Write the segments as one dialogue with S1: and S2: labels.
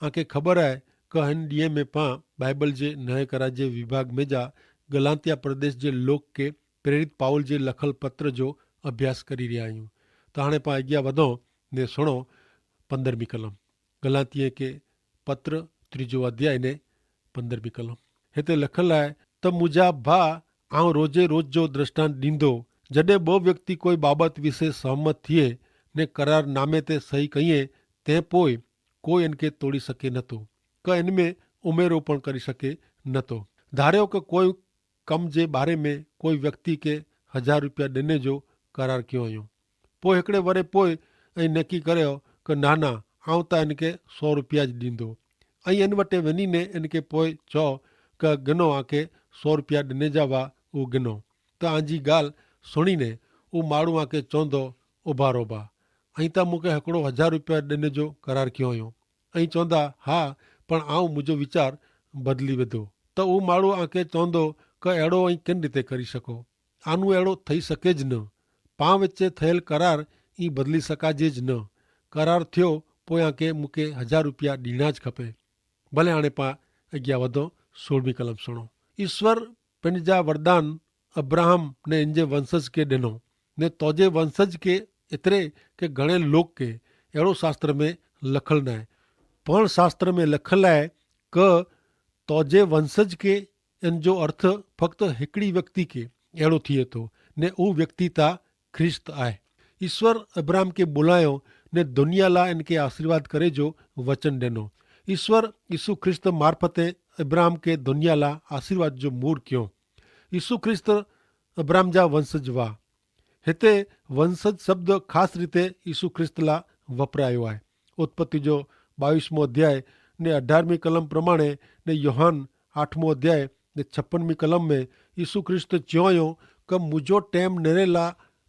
S1: आके खबर है कि हिन ॾींहं में पां बाइबल जे नए करा जे विभाग में जा गलातिया प्रदेश जे लोक के प्रेरित पाउल जे लखल पत्र जो अभ्यास करी रहिया आहियूं। त हाणे पां अॻियां वधूं ने सुणो 15वीं कलम गलातीअ के पत्र 3 अध्याय ने 15वीं कलम। हिते लिखल आहे त मुंहिंजा भाउ आउं रोज़े रोज़ जो दृष्टांत ॾींदो जॾहिं ॿ व्यक्ति कोई बाबत विषय सहमत थिए ने करारनामे ते सही कईं तंहिं पोइ कोई इनके तोड़ी सके नथो क इन में उमेरो पण करी सके नथो। धारियो कि कोई कम जे बारे में कोई व्यक्ति के 1000 रुपया ॾिने जो करार कयो हुयो। पोइ हिकिड़े वरे पोइ ऐं नकी करियो कि ना आउं त इनके 100 रुपया ॾींदो ऐं इन वटि वञी ने इनके पोइ चओ कि गिनो आके 100 रुपया ॾिने जा हुआ उहो गिनो त आंजी ॻाल्हि सुणीने उहो माण्हू आके चवंदो उभारो बा ऐं त मूंखे हिकिड़ो 1000 रुपया ॾिने जो करार कयो हुयो ऐं चवंदा हा पण आउं मुंहिंजो वीचार बदिली विधो त उहो माण्हू आके चवंदो कि अहिड़ो ऐं किन रीते करी सघो आनू अहिड़ो थी सघेज न पां विच थियल करार ई बदिली सघाजेज न करार थियो पोइ आके मूंखे 1000 रुपया ॾियणा ज खपे। भले हाणे पां अॻियां वधो 16वीं कलम सुणो। ईश्वर पंहिंजा वरदान अब्राहम ने इन जे वंशज के ॾिनो ने तोजे वंशज के एतिरे कि घणे लोक के अहिड़ो शास्त्र में लखल न आहे पण शास्त्र में लखल आहे कि तोजे वंशज के इन जो अर्थ फक्त हिकिड़ी व्यक्ति के अहिड़ो थिए थो ने उहो व्यक्ति ता ख्रिस्त आहे। ईश्वर अब्राहम के बुलायो ने दुनिया ला इनके आशीर्वाद करे जो वचन ॾिनो। ईश्वर यीशु ख्रिस्त मार्फते अब्राहम के दुनिया ला आशीर्वाद जो मूर कयो। यीशु ख्रिस्त अब्राहम जा वंशज हुआ। हिते वंशज शब्द ख़ासि रीते यीशु ख्रिस्त ला वपरायो आहे। उत्पत्ति जो 22 अध्याय ने 18वीं कलम प्रमाणे ने योहान 8 अध्याय ने 56वीं कलम में यीशु ख्रिस्त चयो कि मुझो टाइम नेरे ला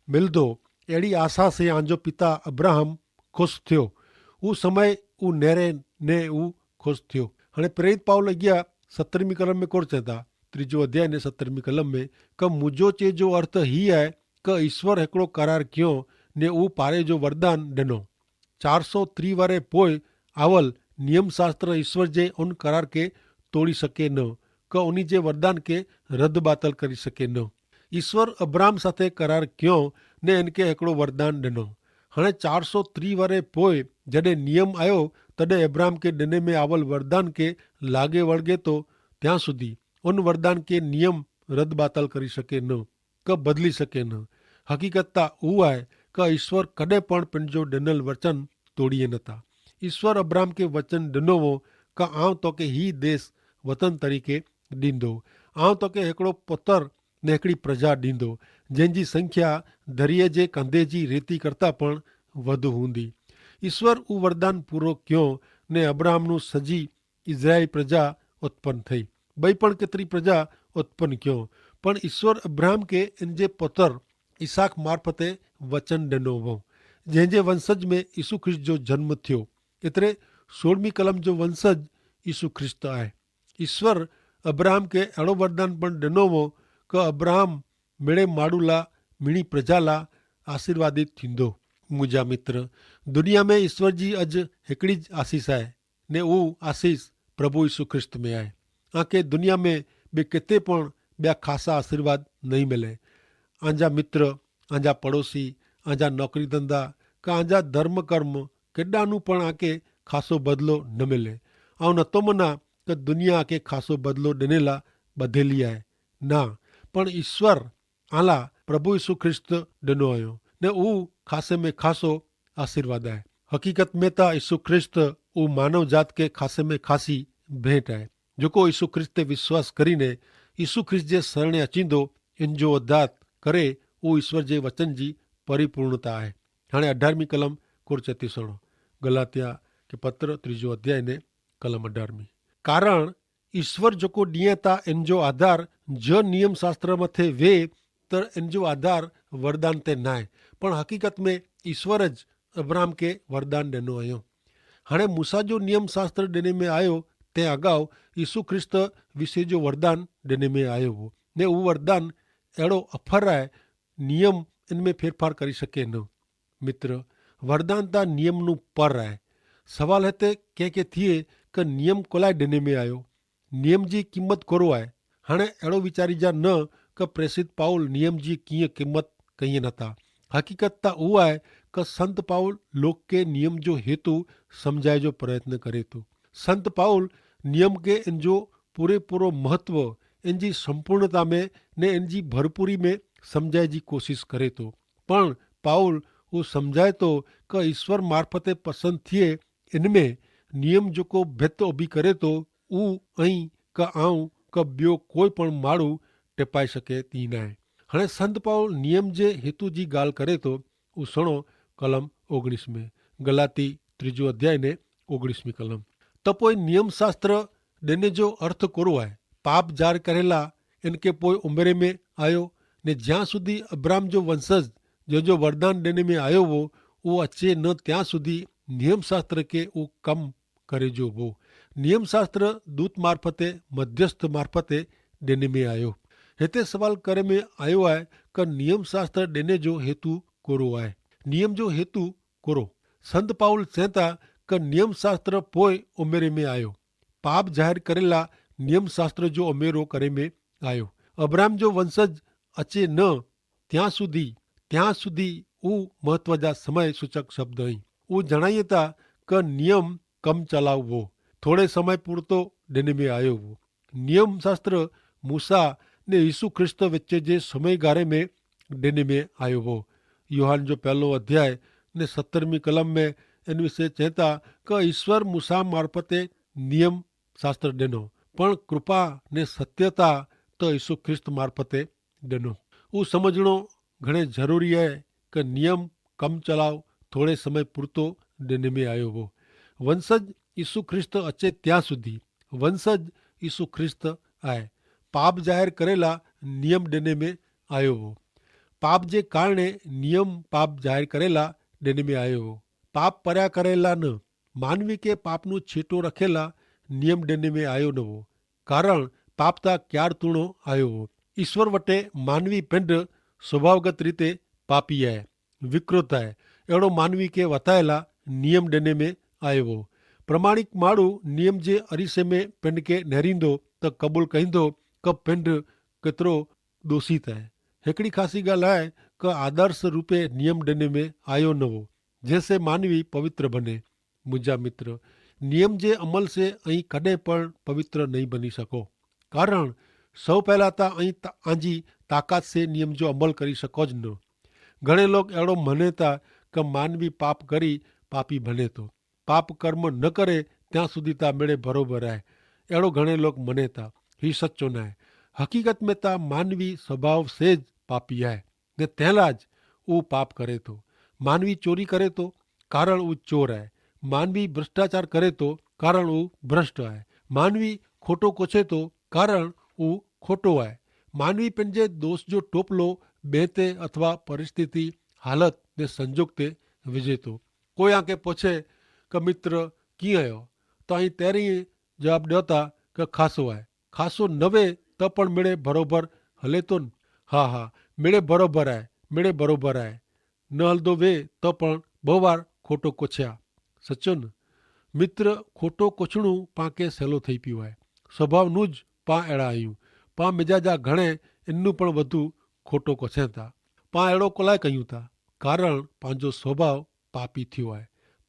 S1: मिलंदो अहिड़ी आशा से आंजो पिता अब्राहम ख़ुशि थियो उहो समय उहो नेरे ने उहो ख़ुशि थियो। हाणे प्रेरित पाउल अॻियां 17वीं कलम में कोड़ चए था 3 अध्याय ने 17वीं कलम में कि मुझो चए जो अर्थ ही आहे कि ईश्वर हिकिड़ो करार कयो ने उहो पारे जो वरदान ॾिनो। 430 वारे पोइ आवल नियम शास्त्र ईश्वर जे उन करार के तोड़ी सके न कि उन जे वरदान के रद्द बातल करी सके न। ईश्वर अब्राहम साथे करार कयो ने इनके हिकिड़ो वरदान ॾिनो। हाणे 430 वारे पोइ जॾहिं नियम आयो तॾहिं अब्राहम के ॾिने में आवल वरदान के लागे वળગે तो ત્યાં સુધી उन वरदान के नियम रद्द बातल करी सके न कि बदली सके न। हक़ीक़त त उहो आहे कि ईश्वर कॾहिं पण पंहिंजो ॾिनल वचन तोड़ीए नथा। ईश्वर अब्राहम के वचन ॾिनो हो कि आउं तोखे ही देश वतन तरीक़े ॾींदो आउं तोखे हिकिड़ो पुत्र ने हिकिड़ी प्रजा ॾींदो जंहिंजी संख्या दरिया जे कंधे जी रेती करता पण वधि हूंदी। ईश्वर उहो वरदान पूरो कयो ने अब्राहम सजी इज़राइल प्रजा उत्पन्न थी ॿई पण केतिरी प्रजा उत्पन्न कयो पण ईश्वर अब्राहम के इन जे पुत्र इसहाक मार्फते वचन ॾिनो हो जंहिंजे वंशज में यीशु ख्रिस्त जो जन्म थियो। एतिरे 16वीं कलम जो वंशज यीशु ख्रिस्त आहे। ईश्वर अब्राहम के अहिड़ो वरदान पण ॾिनो हो कि अब्राहम मिड़े माण्हू ला मिड़ी प्रजा ला आशीर्वादित थींदो। मुंहिंजा मित्र दुनिया में ईश्वर जी अॼु हिकिड़ी ज आसीस आहे ने उहो आसीस प्रभु यीशु ख्रिस्त में आहे। आके दुनिया में ॿिए किथे पण ॿिया ख़ासा आशीर्वाद नहीं मिले। आंजा मित्र आंजा पड़ोसी आंजा नौकरी धंधा का आंजा धर्म कर्म केॾानू पण आके ख़ासो बदिलो न मिले। ऐं नथो मना कि दुनिया आके ख़ासो बदिलो ॾिने ला ॿधेली आहे न पण ईश्वर आला प्रभु यीशु ख्रिस्त ॾिनो हुयो ने उहो ख़ासे में ख़ासो आशीर्वाद आहे। हक़ीक़त में त यीशु ख्रिस्त उहो मानव जात के ख़ासे में ख़ासी भेंट आहे जेको यीशु ख्रिस्त ते विश्वास करीने यीशु ख्रिस्त जे शरणे अचींदो इन जो उद्धार करे उहो ईश्वर जे वचन जी परिपूर्णता आहे। हाणे 18वीं कलम कुर चेती सुणो गलातिया के पत्र 3 अध्याय ने कलम 18वीं। कारण ईश्वर जेको ॾींहं ता इन जो आधार ज नियम शास्त्र मथे वे त इन जो आधार वरदान ते न आहे पण हक़ीक़त में ईश्वर ज अब्राहम के वरदान ॾिनो हुयो। हाणे मूसा जो नियम शास्त्र ॾिने में आयो तंहिं अगाउ यीशु ख्रिस्त विषय जो वरदान ॾिने में आयो हो ने उहो वरदान अहिड़ो अफर आहे नियम इन में फेरफार करी सके न। मित्र वरदान त नियम नू पर आहे। सवाल हिते कंहिंखे थिए कि नियम कोलाय देने में आयो, नियम जी कीमत कोरो आहे। हाणे अहिड़ो वीचारी जा न कि प्रेसित पाउल नियम जी कीअं कीमत कई नथा। हकीकत त उहा आहे कि संत पाउल लोक के नियम जो हेतु समझाए जो प्रयत्न करे थो। संत पाउल नियम के इन जो पूरेपूरो महत्व इन जी संपूर्णता में ने इन जी भरपूरी में समझाए जी कोशिश करे थो। पण पाउल वो समझाए तो कि ईश्वर मार्फते पसंद थिए इनमें नियम जेको भित उभी करे तो ऊ ऐं क आऊं क ॿियो कोई पण माण्हू टिपाए सके थी न आहे। हाणे संत पाउल नियम जे हेतु जी ॻाल्हि करे तो ऊ सुणो कलम 19 में, गलाती 3 अध्याय ने 19 कलम। त पोइ नियम शास्त्र ॾिने जो अर्थ कोरो आहे, पाप जार करेला इनके पोइ उमिरि में आयो ने ज्यां सुधी अब्राहम जो वंशज जंहिंजो वरदान ॾिने में आयो हो उहो अचे न त्यां सुधी नियम शास्त्र के उहो कमु करे जो हो। नियम शास्त्र दूत मार्फते मध्यस्थ मार्फते ॾिने में आयो। हिते सवाल करे में आयो आहे कि नियम शास्त्र ॾिने जो हेतु कोरो आहे। नियम जो हेतु कोरो। संत पाउल चवनि था कि नियम शास्त्र पोइ उमिरि में आयो, पाप ज़ाहिर करेला नियम शास्त्र जो उमेरो करे में आयो। अब्राहम जो वंशज अचे न त्यां सुधी ऊ महत्व जा समय सूचक शब्द आहिनि। ऊ जणाइए था कि नियम कम चलाउ हो, थोड़े समय पूरतो ॾिने में आयो हो। नियम शास्त्र मूसा ने यीशु ख्रिस्त विच जे समय गारे में ॾिने में आयो हो। यूहान जो 1 अध्याय ने 17 कलम में इन विषय चए था कि ईश्वर मूसा मार्फते नियम शास्त्र ॾिनो, पण कृपा ने सत्यता त यीशु ख्रिस्त मार्फते ॾिनो। ऊ समझणो घणे ज़रूरी आहे कि नियम कम चलाओ थोड़े समय पूरतो ॾिने में आयो हो। वंशज यीशु ख्रिस्त अचे त्यां सुधी वंशज यीशु ख्रिस्त आहे। पाप ज़ाहिर करेला नियम ॾिने में आयो हो। पाप जे कारणे नियम पाप ज़ाहिर करेला ॾिने में आयो हो। पाप पर्या करेला न, मानवी के पापनु छेटो रखेला नियम ॾिने में आयो न हो, कारण पाप ता क्यार तूणो आयो हो। ईश्वर वटे मानवी पिंड स्वभावगत रीते पापी आहे, विकृत आहे। अहिड़ो मानवी के वतायला नियम ॾिने में आयो हो। प्रमाणिक माण्हू नियम जे अरीसे में पिंड के नेरींदो त क़बूल कईंदो कि पिंड केतिरो दोषित आहे। हिकिड़ी ख़ासी ॻाल्हि आहे कि आदर्श रूपे नियम ॾिने में आयो न हो जैसे मानवी पवित्र बने। मुंहिंजा मित्र, नियम जे अमल से ऐं कॾहिं पण पवित्र नहीं बनी सको, कारण सौ पहला ता ऐं आंजी ताकत से नियम जो अमल करी सको ज न। घणे लोग अहिड़ो मने था कि मानवी पाप करी पापी बने थो, पाप कर्म न करे त्यां सुधी ता मिड़े बरोबर आहे। अहिड़ो घणे लोग मने था। ही सचो न आहे। हकीकत में ता मानवी स्वभाव से ज पापी आहे ने तंहिंलाज उहो पाप करे थो। मानवी चोरी करे थो, कारण उहो चोर आहे। मानवी भ्रष्टाचार करे थो, कारण उहो भ्रष्ट आहे। मानवी खोटो कोचे थो, कारण उहो खोटो आहे। मानवी पंहिंजे दोष जो टोपलो ॿिए ते अथवा परिस्थिति हालत ने संजोग ते विझे थो। कोई आके पुछे कि मित्र कीअं आहियो, तव्हां पहिरीं जवाबु ॾियो था कि खासो आहे। खासो न वे त पण मिड़े बरोबर हले थो न? हा मिड़े बरोबर आहे, मिड़े बरोबर आहे। न हलंदो वे त पण 2 बार खोटो कोछिया, सचो न मित्र। खोटो कोछणो पाण सहेलो थी पियो आहे। स्वभाव नुज पाण अहिड़ा आहियूं। पाण मिजाजा घणे इनू पण वधू खोटो कोछिया था। पाण अहिड़ो कोलाए कयूं था, कारण पंहिंजो स्वभाव पापी थियो आहे।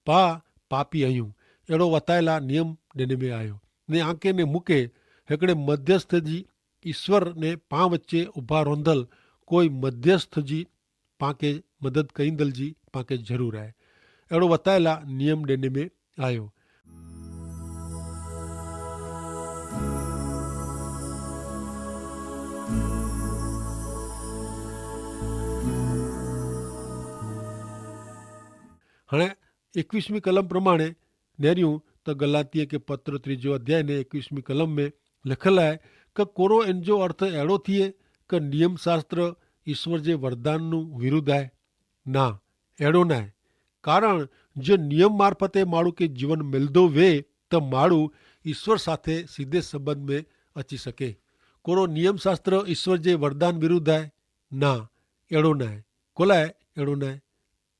S1: पाण पापी आहियूं। अहिड़ो वतायला नियम ॾिने में आयो ने आंके ने मूंखे हिकिड़े मध्यस्थ जी, ईश्वर ने पाण वच्चे उभा रोंदल कोई मध्यस्थ जी पाण मदद कईंदल जी पाण ज़रूरु आहे। अहिड़ो वतायला नियम ॾिने में आयो। हाणे 21वीं कलम प्रमाणे नेरियूं त गलातीअ के पत्र 3 अध्याय ने 21वीं कलम में लिखियलु आहे कि कोरो इन जो अर्थ अहिड़ो थिए कि नियम शास्त्र ईश्वर जे वरदान विरुद्ध आहे। ना, अहिड़ो न आहे। कारण जो नियम मार्फते माण्हू खे जीवन मिलंदो वे त माण्हू ईश्वर साथे सीधे संबंध में अची सके। कोरो नियम शास्त्र ईश्वर जे वरदान विरुद्ध आहे? ना, अहिड़ो न आहे। कोलाए अहिड़ो न आहे?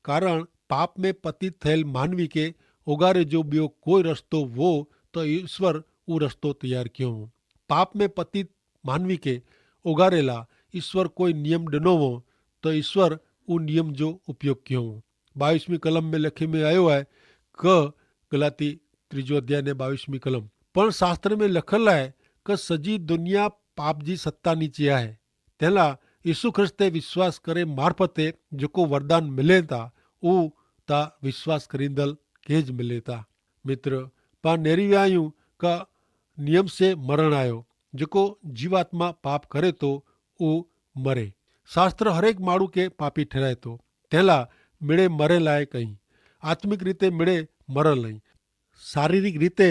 S1: कारण पाप में पतित थियल मानवी खे उगारे जो ॿियो कोई रस्तो वो तो ईश्वर वो रस्तो तैयार क्यों हो। पाप में पतित मानवी के उगारेला ईश्वर कोई नियम ॾिनो हो तो ईश्वर वो नियम जो उपयोग क्यों हो। 22वीं कलम में लखे में आयो है क गलाती 3 अध्याय ने 22वीं कलम पण शास्त्र में लखल है कि सजी दुनिया पाप जी सत्ता नीचे है। तेला यीशु ख्रिस्ते विश्वास करे मार्फते जो वरदान मिले था वो ता विश्वास करींदल के ज मिले था। मित्र पा नेरी विया आहियूं का नियम से मरण आयो जो जीवात्मा पाप करे तो वो मरे। शास्त्र हरेक माण्हू के पापी ठहराए तो तेला मिड़े मरे लाए कहीं आत्मिक रीते मिड़े मरल नहीं शारीरिक रीते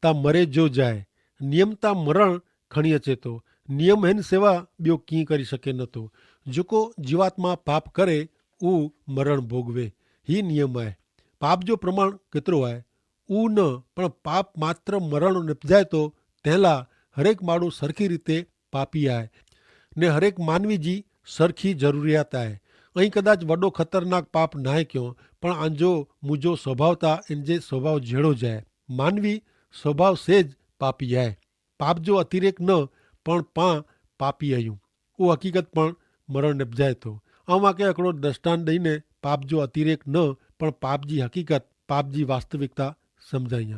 S1: ता मरे जो जाए नियम ता मरण खणी अचे तो नियम हिन सेवा ॿियो कीअं करी सके नथो जेको जीवात्मा पाप करे ऊ मरण भोगवे ही नियम है। पाप जो प्रमाण केतिरो आहे ऊ न पण पाप मात्र मरण निपजाए तो तेला हरेक माण्हू सरखी रीते पापी आहे ने हरेक मानवी जी सरखी ज़रूरियात आहे। ऐं कदाच वॾो ख़तरनाक पाप नाहे क्यों पण आंजो मुंहिंजो स्वभाव ता इन जे स्वभाव जहिड़ो जाए मानवी स्वभाव सेज पापी आहे। पाप जो अतिरेक न पण पां पापी आहियूं उहो हक़ीक़त पण मरण निपजाए थो। ऐं मूंखे हिकिड़ो दृष्टांत ॾेई ने पाप जो अतिरेक न पण पाप जी हक़ीक़त पाप जी वास्तविकता सम्झाई।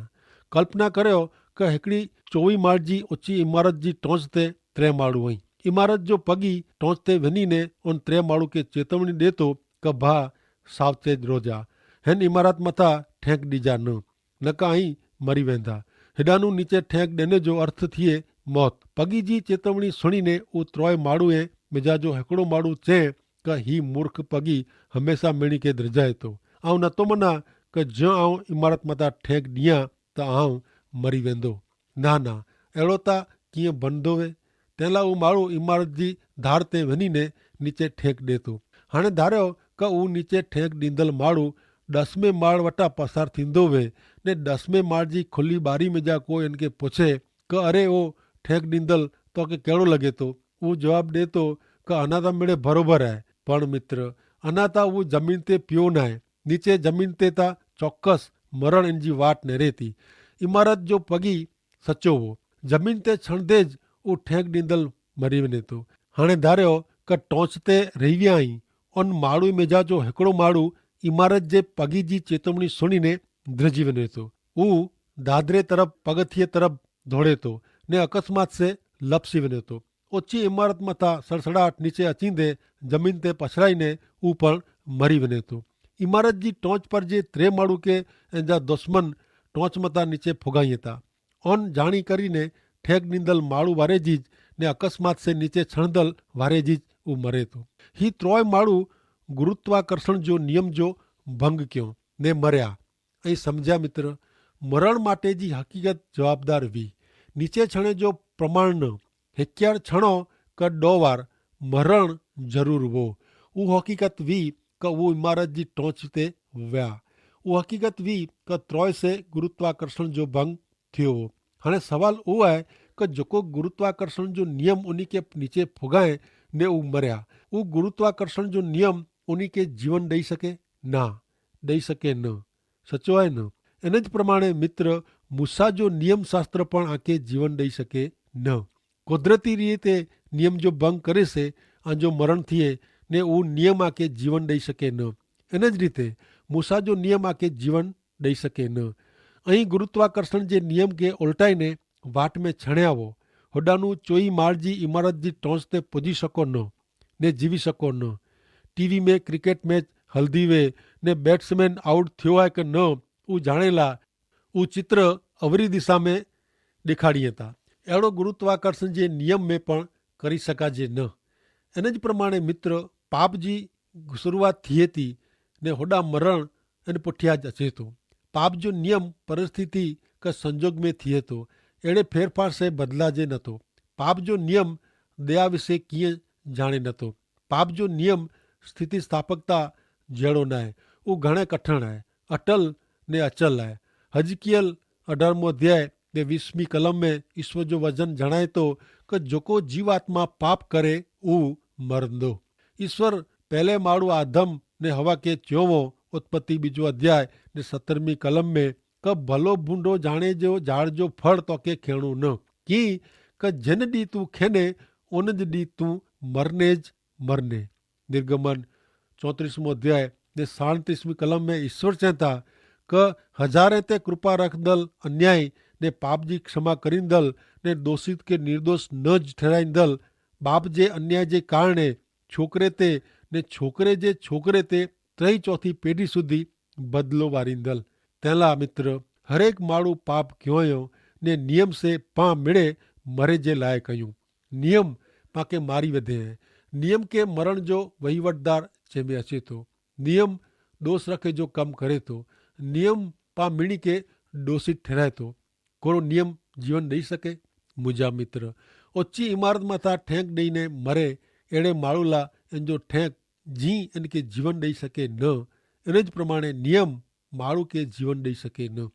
S1: कल्पना करियो कि हिकिड़ी 24 माड़ जी ऊची इमारत जी टोच ते 3 माड़ू आहिनि। इमारत जो पगी टोच ते वञी ने उन 3 माड़ू खे चेतवणी ॾिए थो कि भाउ सावचेत रोजा हिन इमारत मथां ठेक ॾिजा न काई मरी वेंदा। हिडानू नीचे ठेक ॾियण जो अर्थ थिए मौत। पगी जी चेतवणी सुणीने उहो 3 माड़ू ऐं मिजा जो हिकिड़ो माड़ू चए कि ही मूर्ख पगी हमेशा मिणी खे द्रिजाए थो ऐं न थो मना कि जो आउं इमारत मथां ठेक ॾियां त आउं मरी वेंदो। ना अहिड़ो त कीअं बनंदो वे। तंहिं लाइ उहो माण्हू इमारत जी धार ते वञी ने नीचे ठेक ॾिए थो। हाणे धारियो कि उहो नीचे ठेक ॾींदड़ माण्हू 10वें माड़ वटां पसार थींदो वे ने 10वें माड़ जी खुली ॿारी में जा कोई हिन खे पुछे कि अरे ओ ठेक ॾींदड़ तोखे कहिड़ो लॻे थो उहो जवाबु ॾिए थो कि अञा त मिड़े बराबरि आहे पण मित्र अञा त उहो ज़मीन ते पियो न आहे नीचे ज़मीन ते त चौकस मरण इन जी वाट नेरे थी। इमारत जो पगी सचो हो ज़मीन ते छणंदेज उहो ठेक ॾींदड़ मरी वञे थो। हाणे धारियो कि टोच ते रही विया आहीं उन माड़ू मेजा जो हिकिड़ो माड़ू इमारत जे पगी जी चेतवणी सुणीने द्रिजी वञे थो। उहो दादरे तरफ़ पगथीअ तरफ़ दौड़े थो ने अकस्मात से लपसी वञे थो। ऊची इमारत मथां सड़सड़ाहट नीचे अचींदे ज़मीन ते पछड़ाईने हू पण मरी वञे थो। इमारत जी टोच पर जे 3 माड़ू के ऐं जा दुश्मन टोच मथां नीचे फुगाईं था उन जाणी करीने ठेक ॾींदड़ माड़ू वारे जी ने अकस्मात से नीचे छणंदड़ वारे जी हू मरे थो। ही 3 माड़ू गुरुत्वाकर्षण जो नियम जो भंग कयो ने मरिया ऐं सम्झिया मित्र मरण माटे जी हक़ीक़त जवाबदार हुई नीचे छणे जो प्रमाण न हिकियार छणो क 2 वार मरण ज़रूर हो। उहो हक़ीक़त हुई कि उहो इमारत जी टोच ते विया। उहो हक़ीक़त हुई कि 3 से गुरुत्वाकर्षण जो भंग थियो हो। हाणे सवाल उहो आहे कि जेको गुरुत्वाकर्षण जो नियम उन खे नीचे फुगाए ने उहो मरिया उहो गुरुत्वाकर्षण जो नियम उन खे जीवन ॾेई सके न ॾेई सके न सचो आहे न। इन ज प्रमाणे मित्र मूसा जो नियम शास्त्र पण आके जीवन ॾेई सके न। कुदरती रीते नियम जो भंग करे से आंजो मरण थिए ने उहो नियम आके जीवन ॾेई सके न। इन ज रीते मूसा जो नियम आके जीवन ॾेई सके न। ऐं गुरुत्वाकर्षण जे नियम खे उल्टाईने वाट में छणिया हो होॾानू 24 माड़ जी इमारत जी टोच ते पुॼी सको न ने जीवी सको न। टीवी में क्रिकेट मैच हलंदी वे ने बैट्समैन आउट थियो आहे कि न उहो जाणे ला उहो चित्र अवरी दिशा में ॾेखारीनि था। अहिड़ो गुरुत्वाकर्षण जे नियम में पण करी सघिजे न। इन ज प्रमाणे मित्र पाप जी शुरूआत थिए थी ने होॾा मरण इन पुठियां अचे थो। पाप जो नियम परिस्थिति का संजोग में थिए थो अहिड़े फेरफार से बदिलाजे नथो। पाप जो नियम दया विषय कीअं जाणे नथो। पाप जो नियम स्थिति स्थापकता जहिड़ो न आहे उहो घणे कठिन आहे अटल ने अचल आहे। हजकियल 18 अध्याय ने 20वीं कलम में ईश्वर जो वचन जणाए थो कि जेको जीवात्मा पाप करे उहो मरंदो। ईश्वर पहले माण्हू आदम ने हवा खे चयो हो उत्पत्ति 2 अध्याय ने 17वीं कलम में કે ભલો ભૂંડો જાણે જો જાળજો ફળ તો કે ખેણું ન કી કે જન ડી તું ખેને ઓન જ ડી તું મરને જ મરને। निर्गमन 34 अध्याय ने 37 कलम में ईश्वर चेता क हजारे ते कृपा रख दल अन्याय ने पाप जी क्षमा करीन दल ने दोषित के निर्दोष न ज ठहराइन दल बाप जे अन्याय जे कारणे छोकरे ते ने छोकरे ते त्रै चौथी पेढ़ी सुधी बदलो वारीन दल। तेला मित्र हरेक माड़ू पाप क्यों ने नियम से पा मिड़े मरे जे लाए कयूं नियम पाके मारी वधे है। नियम के मरण जो वहीवटदार जंहिंमें अचे थो नियम दोष रखे जो कम करे थो नियम पा मिणी के दोषित ठहराए थो कोरो नियम जीवन ॾेई सके। मुंहिंजा मित्र ऊंची इमारत मथां ठेंक ॾेईने मरे अहिड़े माण्हू लाइ इन जो ठेंक जी इनके जीवन ॾेई सके न इन ज प्रमाणे नियम माण्हू खे जीवन ॾेई सके न।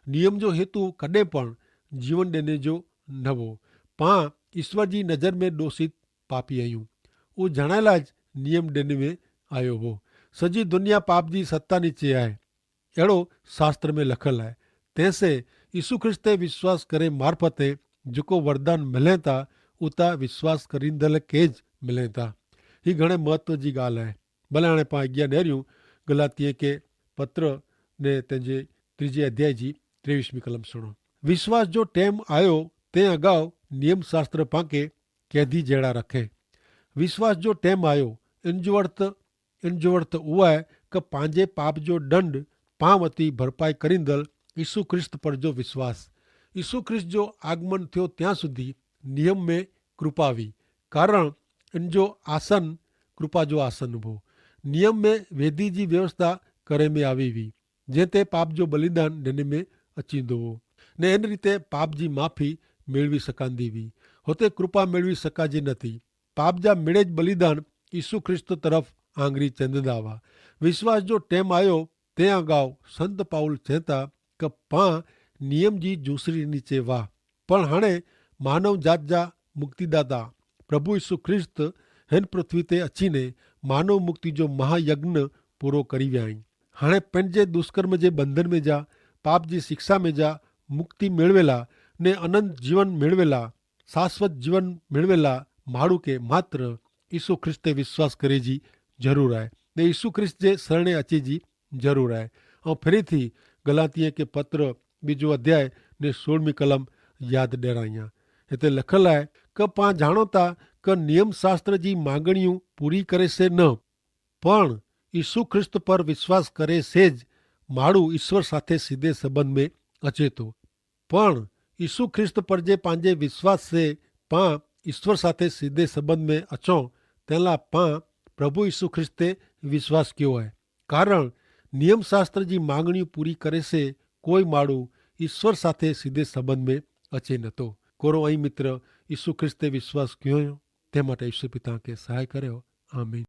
S1: नियम जो हेतु कॾहिं पण जीवन ॾियण जो न हो। पां ईश्वर जी नज़र में दोषित पापी आहियूं उहो जणाइण लाइ नियम ॾियण में आयो हो। सॼी दुनिया पाप जी सत्ता नीचे आहे अहिड़ो शास्त्र में लिखियलु आहे। तंहिंसे यीशु ख्रिस्त ते विश्वास करे मार्फते जेको वरदान मिले था उता विश्वास करींदड़ खे ज मिले था। ही घणे महत्व जी ॻाल्हि आहे। भले हाणे पाण अॻियां ॾेरियूं गलातीअ के पत्र ने तंहिंजे 3 अध्याय जी 23 कलम सुणो। विश्वास जो टेम आयो तंहिं अॻाऊ नियम शास्त्र पाके कैदी जहिड़ा रखे। विश्वास जो टेम आयो इन जो अर्थ उहो आहे कि पंहिंजे पाप जो दंड पां वती भरपाई करींदड़ यीशु ख्रिस्त पर जो विश्वास। यीशु ख्रिस्त जो आगमन थियो ત્યાં સુધી नियम में कृपा हुई कारण इन जो आसन कृपा जो आसन हो। नियम में वेदी जी व्यवस्था करे में આવી हुई जंहिं ते पाप जो बलिदान ॾियण में अचींदो हो ने इन रीते पाप जी माफ़ी मेळवी सघंदी हुई। हुते कृपा मेळवी सघाजे नथी। पाप जा मिड़ेज बलिदान यीशु ख्रिस्त तरफ़ आंगरी चंददा हुआ। विश्वास जो टेम आयो तंहिं अॻाऊ संत पाउल चए था कि पां नियम जी जूसरी नीचे वाह पण हाणे मानव जात जा मुक्तिदाता प्रभु यीशु ख्रिस्त हिन पृथ्वी ते अचीने मानव मुक्ति जो महायज्ञ पूरो करी विया आहिनि। हाणे पंहिंजे दुष्कर्म जे बंधन में जा पाप जी शिक्षा में जा मुक्ति मेळवेला ने अनंत जीवन मेळवेला शाश्वत जीवन मेळवेला माण्हू खे मात्र यीशु ख्रिस्त ते विश्वास करे जी ज़रूरु आहे ने यीशु ख्रिस्त जे शरणे अचे जी ज़रूरु आहे। ऐं फिरी थी गलातीअ के पत्र 2 अध्याय ने 16 कलम यादि ॾियारायां। हिते लिखियलु आहे कि पां ॼाणो था कि नियम शास्त्र जी मांगणियूं पूरी करे से न पण यीशु ख्रिस्त पर विश्वास करे से ज माण्हू ईश्वर साथे सीधे संबंध में अचे थो। पण यीशु ख्रिस्त पर जे पंहिंजे विश्वास से पां ईश्वर साथे सीधे संबंध में अचूं तंहिं लाइ पां प्रभु यीशु ख्रिस्त ते विश्वास कयो आहे कारण नियम शास्त्र जी मांगणियूं पूरी करे से कोई माण्हू ईश्वर साथे सीधे संबंध में अचे नथो। कोरो ऐं मित्र यीशु ख्रिस्त ते विश्वास कयो तंहिं માટે ईश्वर पिता खे सहाय करियो। आमीन।